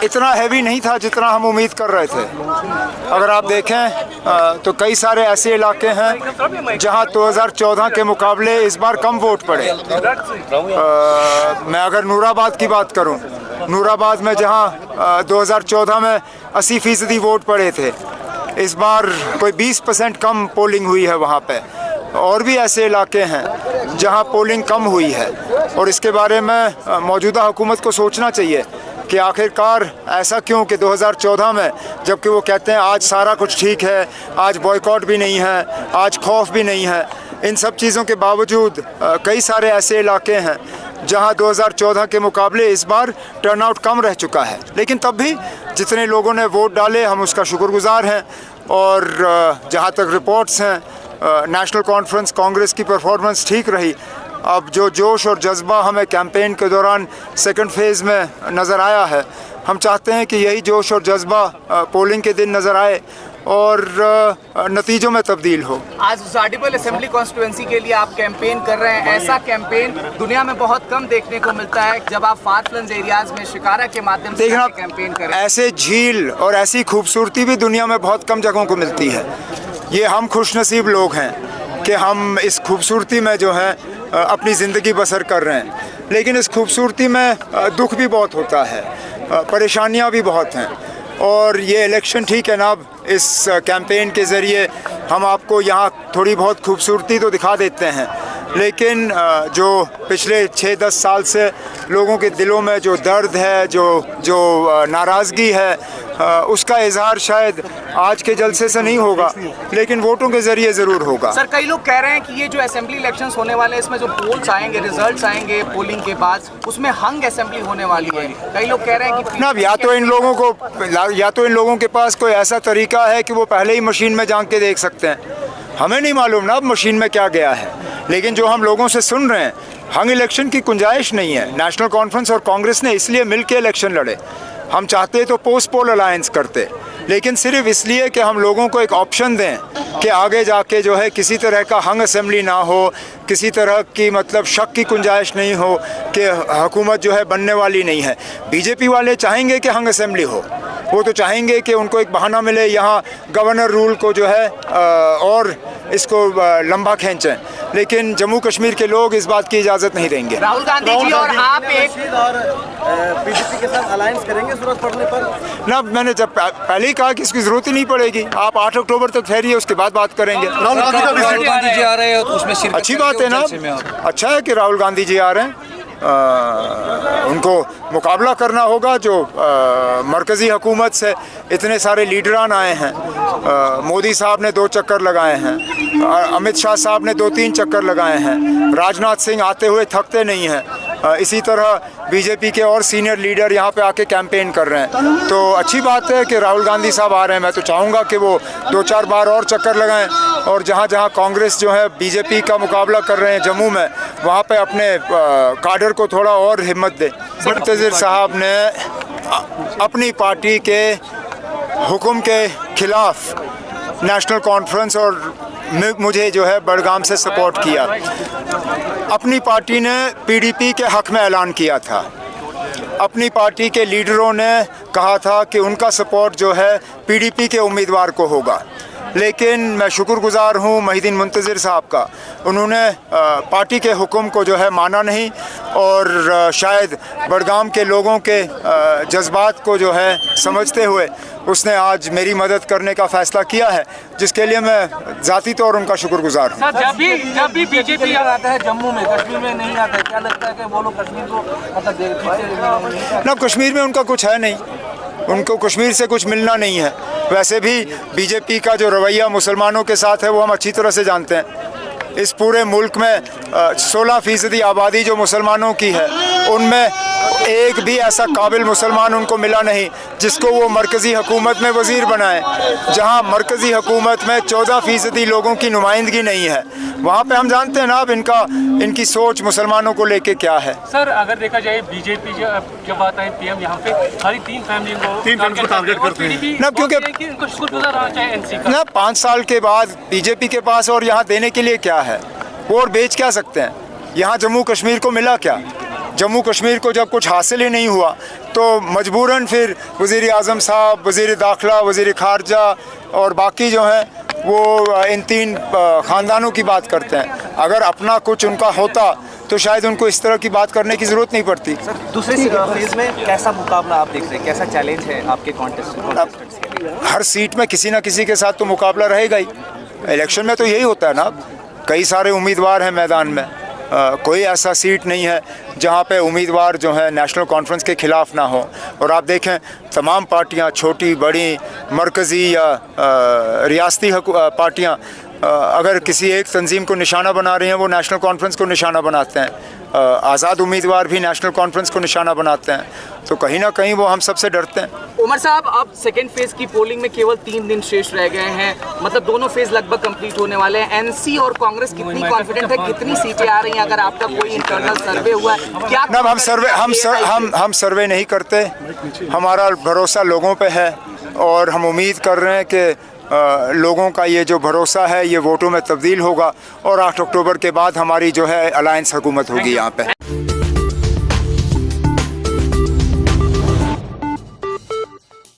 इतना हैवी नहीं था जितना हम उम्मीद कर रहे थे। अगर आप देखें तो कई सारे ऐसे इलाके हैं जहां 2014 के मुकाबले इस बार कम वोट पड़े। मैं अगर नूराबाद की बात करूं, नूराबाद में जहां 2014 में 80% वोट पड़े थे, इस बार कोई 20% कम पोलिंग हुई है वहां पे। और भी ऐसे इलाके हैं जहां पोलिंग कम हुई है, और इसके बारे में मौजूदा हुकूमत को सोचना चाहिए कि आखिरकार ऐसा क्यों कि 2014 में जबकि वो कहते हैं आज सारा कुछ ठीक है, आज बॉयकॉट भी नहीं है, आज खौफ भी नहीं है, इन सब चीज़ों के बावजूद कई सारे ऐसे इलाके हैं जहां 2014 के मुकाबले इस बार टर्नआउट कम रह चुका है। लेकिन तब भी जितने लोगों ने वोट डाले हम उसका शुक्रगुजार हैं। और जहां तक रिपोर्ट्स हैं, नेशनल कॉन्फ्रेंस कांग्रेस की परफॉर्मेंस ठीक रही। अब जो जोश और जज्बा हमें कैंपेन के दौरान सेकंड फेज़ में नज़र आया है, हम चाहते हैं कि यही जोश और जज्बा पोलिंग के दिन नज़र आए और नतीजों में तब्दील हो। आज जाडिबल असेंबली कॉन्स्टिट्यूंसी के लिए आप कैंपेन कर रहे हैं। ऐसा कैंपेन दुनिया में बहुत कम देखने को मिलता है, जब आप फार फ्लंग एरियाज में शिकारा के माध्यम से कैंपेन करें। ऐसे झील और ऐसी खूबसूरती भी दुनिया में बहुत कम जगहों को मिलती है। ये हम खुशनसीब लोग हैं कि हम इस खूबसूरती में जो है अपनी ज़िंदगी बसर कर रहे हैं। लेकिन इस खूबसूरती में दुख भी बहुत होता है, परेशानियां भी बहुत हैं। और ये इलेक्शन ठीक है ना, अब इस कैंपेन के ज़रिए हम आपको यहाँ थोड़ी बहुत खूबसूरती तो दिखा देते हैं, लेकिन जो पिछले 6-10 साल से लोगों के दिलों में जो दर्द है, जो नाराज़गी है, उसका इजहार शायद आज के जलसे से नहीं होगा, लेकिन वोटों के ज़रिए ज़रूर होगा। सर, कई लोग कह रहे हैं कि ये जो असेंबली इलेक्शंस होने वाले हैं, इसमें जो पोल्स आएंगे, रिजल्ट्स आएंगे पोलिंग के बाद, उसमें हंग असेंबली होने वाली है। कई लोग कह रहे हैं कि ना, या तो इन लोगों के पास कोई ऐसा तरीका है कि वो पहले ही मशीन में झांक के देख सकते हैं। हमें नहीं मालूम ना अब मशीन में क्या गया है, लेकिन जो हम लोगों से सुन रहे हैं, हंग इलेक्शन की गुंजाइश नहीं है। नेशनल कॉन्फ्रेंस और कांग्रेस ने इसलिए मिलकर इलेक्शन लड़े। हम चाहते तो पोस्ट पोल अलायंस करते, लेकिन सिर्फ इसलिए कि हम लोगों को एक ऑप्शन दें कि आगे जाके जो है किसी तरह का हंग असेंबली ना हो, किसी तरह की मतलब शक की गुंजाइश नहीं हो कि हुकूमत जो है बनने वाली नहीं है। बीजेपी वाले चाहेंगे कि हंग असेंबली हो, वो तो चाहेंगे कि उनको एक बहाना मिले यहाँ गवर्नर रूल को जो है और इसको लंबा खींचें, लेकिन जम्मू कश्मीर के लोग इस बात की इजाज़त नहीं देंगे। राहुल गांधी जी और आप एक बीजेपी के साथ अलायंस करेंगे ज़रूरत पड़ने पर? ना, मैंने जब पहले ही कहा कि इसकी ज़रूरत ही नहीं पड़ेगी। आप 8 अक्टूबर तक ठहरिए, उसके बाद बात करेंगे। राहुल गांधी जी आ रहे हैं तो उसमें अच्छी बात है ना, अच्छा है कि राहुल गांधी जी आ रहे हैं। उनको मुकाबला करना होगा जो मरकज़ी हुकूमत से इतने सारे लीडरान आए हैं। मोदी साहब ने 2 चक्कर लगाए हैं, अमित शाह साहब ने 2-3 चक्कर लगाए हैं, राजनाथ सिंह आते हुए थकते नहीं हैं। इसी तरह बीजेपी के और सीनियर लीडर यहाँ पे आके कैंपेन कर रहे हैं। तो अच्छी बात है कि राहुल गांधी साहब आ रहे हैं। मैं तो चाहूँगा कि वो 2-4 बार और चक्कर लगाएं और जहाँ जहाँ कांग्रेस जो है बीजेपी का मुकाबला कर रहे हैं जम्मू में, वहाँ पे अपने काडर को थोड़ा और हिम्मत दे। मुंतज़िर साहब ने अपनी पार्टी के हुक्म के खिलाफ नेशनल कॉन्फ्रेंस और मुझे जो है बड़गाम से सपोर्ट किया। अपनी पार्टी ने पीडीपी के हक़ में ऐलान किया था। अपनी पार्टी के लीडरों ने कहा था कि उनका सपोर्ट जो है पीडीपी के उम्मीदवार को होगा, लेकिन मैं शुक्रगुजार हूँ मोहिद्दीन मुंतज़िर साहब का। उन्होंने पार्टी के हुक्म को जो है माना नहीं और शायद बडगाम के लोगों के जज्बात को जो है समझते हुए उसने आज मेरी मदद करने का फ़ैसला किया है, जिसके लिए मैं ज़ाती तौर उनका शुक्रगुजार हूँ। सर, जब भी बीजेपी आता है जम्मू में, कश्मीर में नहीं आता है, क्या लगता है कि वो लोग कश्मीर को मतलब ना, कश्मीर में उनका कुछ है नहीं, उनको कश्मीर से कुछ मिलना नहीं है। वैसे भी बीजेपी का जो रवैया मुसलमानों के साथ है वो हम अच्छी तरह से जानते हैं। इस पूरे मुल्क में 16% आबादी जो मुसलमानों की है, उनमें एक भी ऐसा काबिल मुसलमान उनको मिला नहीं जिसको वो मरकज़ी हुकूमत में वज़ीर बनाए। जहां मरकज़ी हुकूमत में 14% लोगों की नुमाइंदगी नहीं है, वहाँ पे हम जानते हैं ना अब इनकी सोच मुसलमानों को लेके क्या है। सर, अगर देखा जाए बीजेपी जब आता है पीएम यहाँ पे हर तीन फैमिली को टारगेट करते हैं ना, क्योंकि ना 5 साल के बाद बीजेपी के पास और यहाँ देने के लिए क्या है, वो और बेच क्या सकते हैं। यहाँ जम्मू कश्मीर को मिला क्या? जम्मू कश्मीर को जब कुछ हासिल ही नहीं हुआ तो मजबूरन फिर वज़ीर आज़म साहब, वज़ीर दाखिला, वज़ीर ख़ारजा और बाकी जो हैं वो इन 3 ख़ानदानों की बात करते हैं। अगर अपना कुछ उनका होता तो शायद उनको इस तरह की बात करने की ज़रूरत नहीं पड़ती। सर, दूसरे फेज में कैसा मुकाबला आप देख रहे हैं, कैसा चैलेंज है आपके कॉन्टेस्टेंट्स के लिए? हर सीट में किसी न किसी के साथ तो मुकाबला रहेगा ही। इलेक्शन में तो यही होता है ना, कई सारे उम्मीदवार हैं मैदान में। कोई ऐसा सीट नहीं है जहाँ पे उम्मीदवार जो है नेशनल कॉन्फ्रेंस के ख़िलाफ़ ना हो। और आप देखें तमाम पार्टियाँ, छोटी बड़ी, मरकज़ी या रियासती पार्टियाँ, अगर किसी एक तंजीम को निशाना बना रही हैं वो नेशनल कॉन्फ्रेंस को निशाना बनाते हैं। आज़ाद उम्मीदवार भी नेशनल कॉन्फ्रेंस को निशाना बनाते हैं, तो कहीं ना कहीं वो हम सबसे डरते हैं। उमर साहब, अब सेकेंड फेज की पोलिंग में केवल 3 दिन शेष रह गए हैं, मतलब दोनों फेज लगभग कंप्लीट होने वाले हैं। एनसी और कांग्रेस कितनी कॉन्फिडेंट है, कितनी सीटें आ रही हैं? अगर आपका कोई इंटरनल सर्वे हुआ है क्या? ना, हम सर्वे नहीं करते, हमारा भरोसा लोगों पे है और हम उम्मीद कर रहे हैं कि लोगों का ये जो भरोसा है ये वोटों में तब्दील होगा और 8 अक्टूबर के बाद हमारी जो है अलायंस हुकूमत होगी यहाँ पे।